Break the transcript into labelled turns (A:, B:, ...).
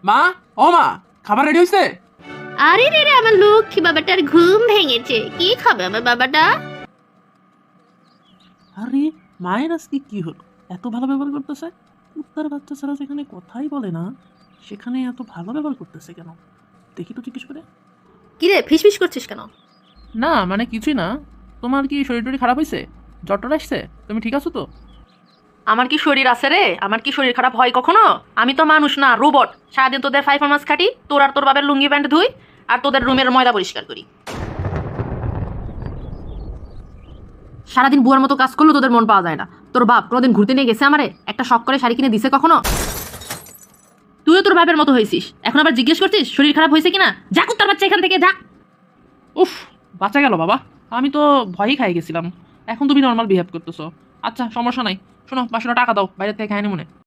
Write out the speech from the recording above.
A: মা, ও মা, খাবার রেডি হয়েছে?
B: আরে রে রে, আমার লক্ষ্মী বাবাটার ঘুম ভেঙেছে। কি খাবে আমার বাবাটা?
A: আরে মায়ের আজকে কি হলো, এত ভালো ব্যবহার করতেছে? কুত্তার বাচ্চা ছাড়া যেখানে কথাই বলে না, সেখানে এত ভালো ব্যবহার করতেছে কেন? দেখি তো জিজ্ঞেস করে।
B: কিরে ফিসফিস করছিস কেন?
A: না মানে কিছুই না। তোমার কি শরীর টরীর খারাপ হয়েছে? জ্বর টর আসছে? তুমি ঠিক আছো তো?
C: আমার কি শরীর আছে রে? আমার কি শরীর খারাপ হয় কখনো? আমি তো মানুষ না, রোবট। সারাদিন তোদের পারফরমেন্স খাটি, তোর আর তোর বাবার লুঙ্গি প্যান্ট ধুই, আর তোদের রুমের ময়লা পরিষ্কার করি। সারাদিন বুয়ার মতো কাজ করলেও তোদের মন পাওয়া যায় না। তোর বাপ কোনোদিন ঘুরতে নিয়ে গেছে আমারে? একটা শখ করে শাড়ি কিনে দিছে কখনো? তুইও তোর বাপের মতো হয়েছিস, এখন আবার জিজ্ঞেস করছিস শরীর খারাপ হয়েছে কিনা? যা কুত্তার বাচ্চা এখান থেকে, যা।
A: উফ, বাঁচা গেল বাবা। আমি তো ভয়ই খাই গেছিলাম। এখন তুমি নর্মাল বিহেভ করতেছো। আচ্ছা সমস্যা নাই। শোনো, 500 টাকা দাও, বাইরে থেকে খাই নি মনে।